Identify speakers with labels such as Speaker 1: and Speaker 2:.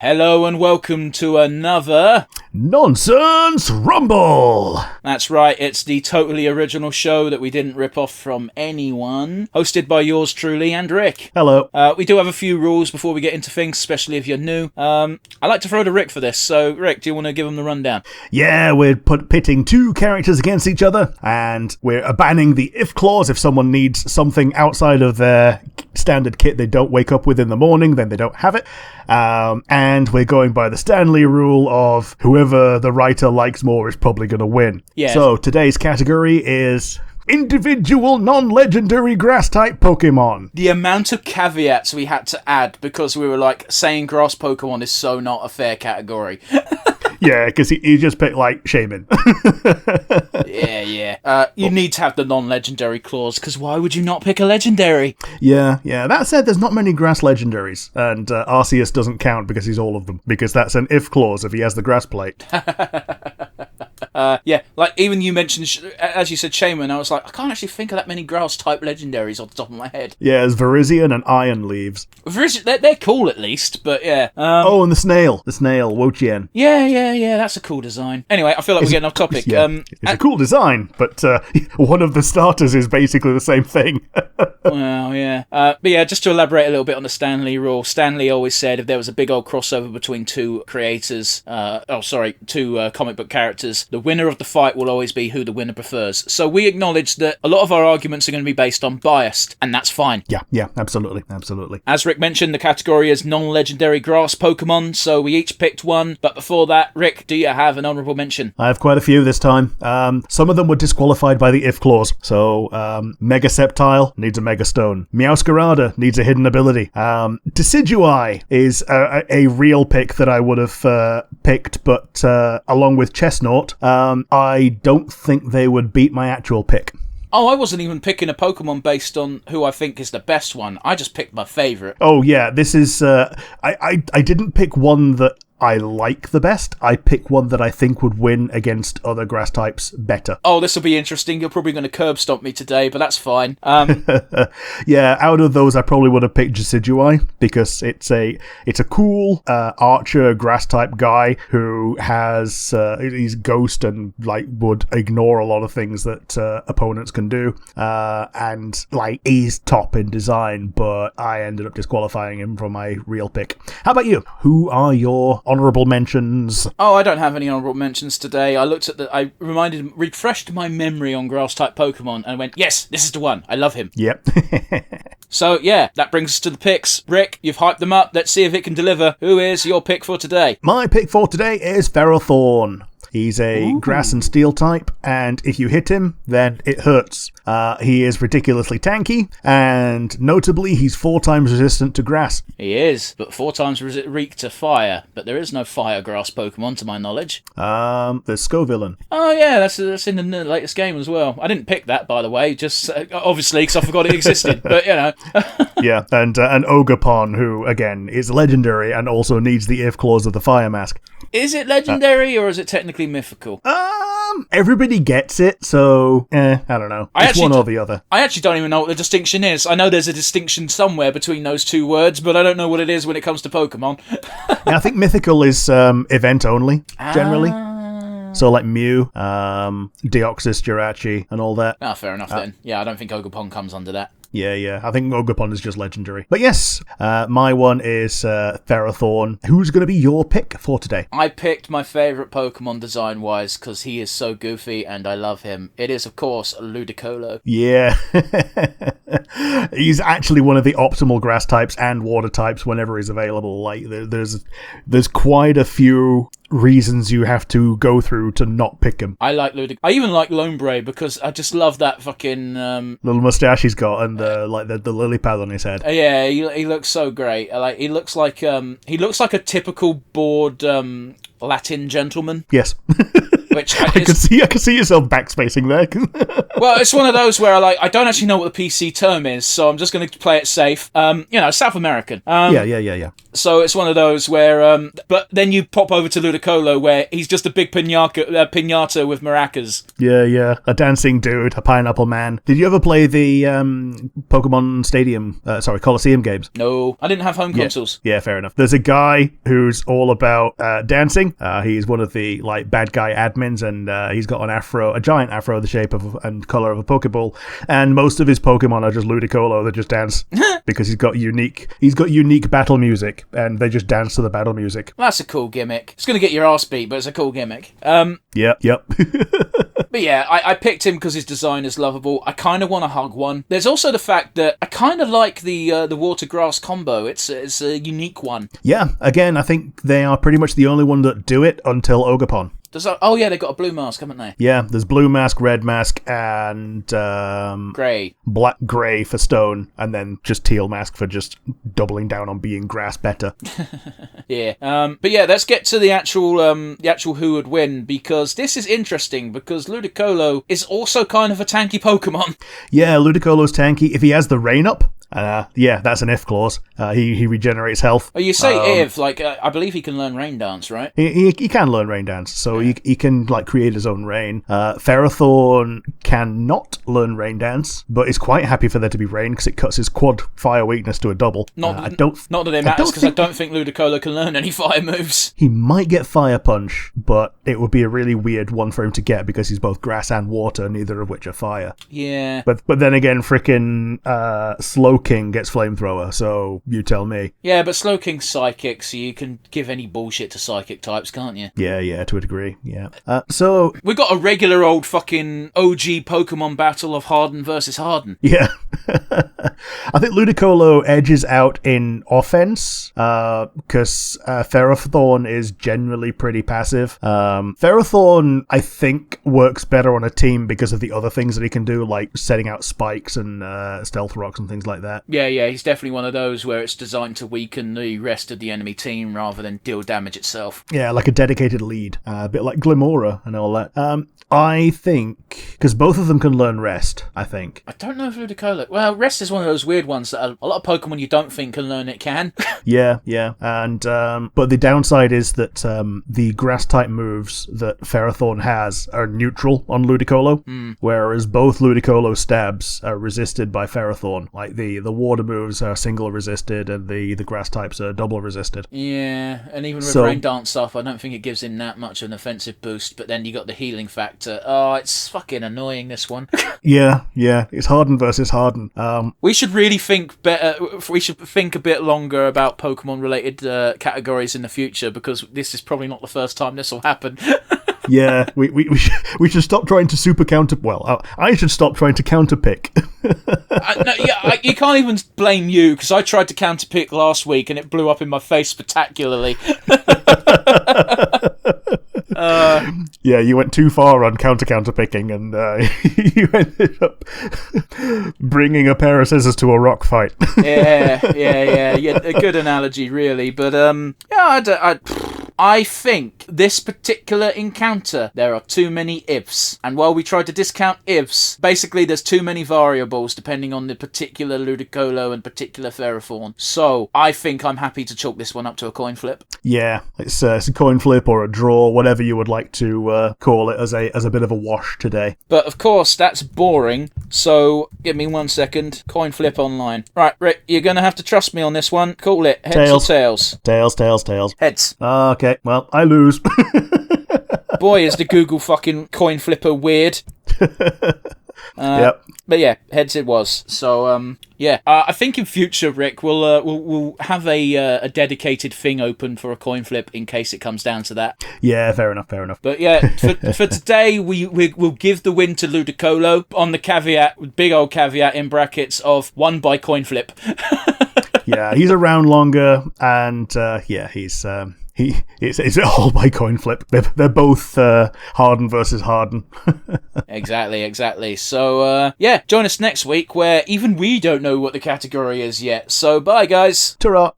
Speaker 1: Hello and welcome to another
Speaker 2: Nonsense Rumble!
Speaker 1: That's right, it's the totally original show that we didn't rip off from anyone, hosted by yours truly and Rick.
Speaker 2: Hello.
Speaker 1: We do have a few rules before we get into things, especially if you're new. I like to throw to Rick for this, so Rick, do you want to give him the rundown?
Speaker 2: Yeah, we're pitting two characters against each other, and we're banning the if clause. If someone needs something outside of their standard kit they don't wake up with in the morning, then they don't have it. And we're going by the Stanley rule of whoever the writer likes more is probably going to win.
Speaker 1: Yes.
Speaker 2: So today's category is individual non-legendary grass-type Pokemon.
Speaker 1: The amount of caveats we had to add because we were like, saying grass Pokemon is so not a fair category.
Speaker 2: Yeah, because he just picked, like, Shaman.
Speaker 1: Yeah. You need to have the non-legendary clause, because why would you not pick a legendary?
Speaker 2: Yeah. That said, there's not many grass legendaries, and Arceus doesn't count because he's all of them, because that's an if clause if he has the grass plate.
Speaker 1: Yeah, like even you mentioned, as you said, Shaman, I was like, I can't actually think of that many grass-type legendaries off the top of my head.
Speaker 2: Yeah, there's Virizion and Iron Leaves.
Speaker 1: They're cool at least, but yeah.
Speaker 2: And the snail, Wochien.
Speaker 1: Yeah, that's a cool design. Anyway, I feel like we're getting off topic.
Speaker 2: Yeah, it's a cool design, but one of the starters is basically the same thing.
Speaker 1: Well, yeah. But yeah, just to elaborate a little bit on the Stanley rule, Stanley always said if there was a big old crossover between two comic book characters, the winner of the fight will always be who the winner prefers. So we acknowledge that a lot of our arguments are going to be based on bias, and that's fine.
Speaker 2: Yeah, absolutely.
Speaker 1: As Rick mentioned, the category is non-legendary grass Pokemon, so we each picked one. But before that, Rick, do you have an honourable mention?
Speaker 2: I have quite a few this time. Some of them were disqualified by the if clause. So, Mega Sceptile needs a Mega Stone. Meowscarada needs a hidden ability. Decidueye is a real pick that I would have picked, but along with Chestnut, I don't think they would beat my actual pick.
Speaker 1: Oh, I wasn't even picking a Pokemon based on who I think is the best one. I just picked my favourite.
Speaker 2: Oh, yeah, this is... I didn't pick one that I like the best. I pick one that I think would win against other grass types better.
Speaker 1: Oh, this will be interesting. You're probably going to curb stomp me today, but that's fine.
Speaker 2: Yeah, out of those, I probably would have picked Decidueye because it's a cool archer grass type guy who has he's ghost and like would ignore a lot of things that opponents can do, and like he's top in design. But I ended up disqualifying him from my real pick. How about you? Who are your honourable mentions?
Speaker 1: Oh, I don't have any honourable mentions today. I looked at I refreshed my memory on grass-type Pokemon and went, yes, this is the one. I love him.
Speaker 2: Yep.
Speaker 1: So, yeah, that brings us to the picks. Rick, you've hyped them up. Let's see if it can deliver. Who is your pick for today?
Speaker 2: My pick for today is Ferrothorn. He's a grass and steel type, and if you hit him, then it hurts. He is ridiculously tanky, and notably, he's 4 times resistant to grass.
Speaker 1: He is, but 4 times weak to fire. But there is no fire grass Pokemon, to my knowledge.
Speaker 2: There's Scovillain.
Speaker 1: Oh, yeah, that's in the latest game as well. I didn't pick that, by the way, just obviously, because I forgot it existed, but, you know.
Speaker 2: Yeah, and Ogerpon, who, again, is legendary and also needs the if clause of the fire mask.
Speaker 1: Is it legendary, or is it technically mythical?
Speaker 2: Everybody gets it, so, I don't know. It's one or the other.
Speaker 1: I actually don't even know what the distinction is. I know there's a distinction somewhere between those two words, but I don't know what it is when it comes to Pokemon.
Speaker 2: Yeah, I think mythical is event only, generally. So like Mew, Deoxys, Jirachi, and all that.
Speaker 1: Ah, fair enough then. Yeah, I don't think Ogerpon comes under that.
Speaker 2: Yeah. I think Ogerpon is just legendary. But yes, my one is Ferrothorn. Who's going to be your pick for today?
Speaker 1: I picked my favourite Pokemon design-wise because he is so goofy and I love him. It is, of course, Ludicolo.
Speaker 2: Yeah. He's actually one of the optimal grass types and water types whenever he's available. Like, there's quite a few reasons you have to go through to not pick him.
Speaker 1: I like Ludicolo. I even like Lombre because I just love that fucking...
Speaker 2: little moustache he's got and the lily pad on his head.
Speaker 1: Yeah, he looks so great. He looks like a typical bored Latin gentleman.
Speaker 2: Yes.
Speaker 1: Which
Speaker 2: I can see yourself backspacing there.
Speaker 1: Well, it's one of those where I don't actually know what the PC term is, so I'm just going to play it safe. South American.
Speaker 2: Yeah.
Speaker 1: So it's one of those where, but then you pop over to Ludicolo where he's just a big pinata with maracas.
Speaker 2: Yeah. A dancing dude, a pineapple man. Did you ever play the Pokemon Coliseum games?
Speaker 1: No, I didn't have home consoles.
Speaker 2: Yeah, fair enough. There's a guy who's all about dancing. He's one of the bad guy admins, and he's got an afro, a giant afro, the shape of and color of a Pokeball. And most of his Pokemon are just Ludicolo that just dance because he's got unique battle music, and they just dance to the battle music.
Speaker 1: Well, that's a cool gimmick. It's gonna get your ass beat, but it's a cool gimmick.
Speaker 2: Yep.
Speaker 1: But yeah, I picked him because his design is lovable. I kind of want to hug one. There's also the fact that I kind of like the water grass combo. It's a unique one.
Speaker 2: Yeah, again, I think they are pretty much the only one that do it until Ogerpon.
Speaker 1: Oh yeah, they've got a blue mask, haven't they?
Speaker 2: Yeah, there's blue mask, red mask, and
Speaker 1: grey.
Speaker 2: Grey for stone, and then just teal mask for just doubling down on being grass better.
Speaker 1: Yeah. But yeah, let's get to the actual who would win, because this is interesting because Ludicolo is also kind of a tanky Pokemon.
Speaker 2: Yeah, Ludicolo's tanky. If he has the rain up, that's an if clause. He regenerates health.
Speaker 1: Oh, you say if, I believe he can learn Rain Dance, right?
Speaker 2: He can learn Rain Dance, so he can create his own rain. Ferrothorn cannot learn Rain Dance, but is quite happy for there to be rain because it cuts his quad fire weakness to a double.
Speaker 1: Not that it matters, because I don't think Ludicolo can learn any fire moves.
Speaker 2: He might get Fire Punch, but it would be a really weird one for him to get because he's both grass and water, neither of which are fire.
Speaker 1: Yeah.
Speaker 2: But then again, frickin' Slowking gets Flamethrower, so you tell me.
Speaker 1: Yeah, but Slowking's psychic, so you can give any bullshit to psychic types, can't you?
Speaker 2: Yeah, to a degree, yeah. So...
Speaker 1: we got a regular old fucking OG Pokemon battle of Harden versus Harden.
Speaker 2: Yeah. I think Ludicolo edges out in offense, because Ferrothorn is generally pretty passive. Ferrothorn, I think, works better on a team because of the other things that he can do, like setting out spikes and stealth rocks and things like that.
Speaker 1: Yeah, he's definitely one of those where it's designed to weaken the rest of the enemy team rather than deal damage itself.
Speaker 2: Yeah, like a dedicated lead. A bit like Glimora and all that. I think, because both of them can learn Rest, I think.
Speaker 1: I don't know if Ludicolo... well, Rest is one of those weird ones that a lot of Pokemon you don't think can learn it can.
Speaker 2: Yeah. And, but the downside is that the Grass-type moves that Ferrothorn has are neutral on Ludicolo, whereas both Ludicolo stabs are resisted by Ferrothorn. Like, the water moves are single resisted, and the Grass types are double resisted.
Speaker 1: Yeah, and even with Rain Dance stuff, I don't think it gives him that much of an offensive boost, but then you got the healing factor. Oh, it's fucking annoying, this one.
Speaker 2: Yeah, it's Harden versus Harden.
Speaker 1: We should really think better. We should think a bit longer about Pokemon-related categories in the future, because this is probably not the first time this will happen.
Speaker 2: Yeah, we should stop trying to super counter... well, I should stop trying to counterpick.
Speaker 1: You can't even blame you, because I tried to counterpick last week and it blew up in my face spectacularly.
Speaker 2: Yeah, you went too far on counter picking, and you ended up bringing a pair of scissors to a rock fight.
Speaker 1: Yeah, a good analogy, really. But I think this particular encounter, there are too many ifs. And while we try to discount ifs, basically there's too many variables depending on the particular Ludicolo and particular Ferrothorn. So I think I'm happy to chalk this one up to a coin flip. Yeah,
Speaker 2: it's a coin flip or a draw, whatever you would like to call it, as a bit of a wash today.
Speaker 1: But of course, that's boring. So give me 1 second. Coin flip online. Right, Rick, you're going to have to trust me on this one. Call it. Heads or tails?
Speaker 2: Tails.
Speaker 1: Heads.
Speaker 2: Okay, well, I lose.
Speaker 1: Boy, is the Google fucking coin flipper weird.
Speaker 2: Yep.
Speaker 1: But yeah, heads it was. So I think in future, Rick, we'll have a dedicated thing open for a coin flip in case it comes down to that.
Speaker 2: Yeah, fair enough.
Speaker 1: But yeah, for today, we'll give the win to Ludicolo on the caveat, big old caveat in brackets of won by coin flip.
Speaker 2: Yeah, he's around longer, and he's. It's all by coin flip. They're both Harden versus Harden.
Speaker 1: Exactly. So, join us next week where even we don't know what the category is yet. So, bye, guys.
Speaker 2: Ta-ra.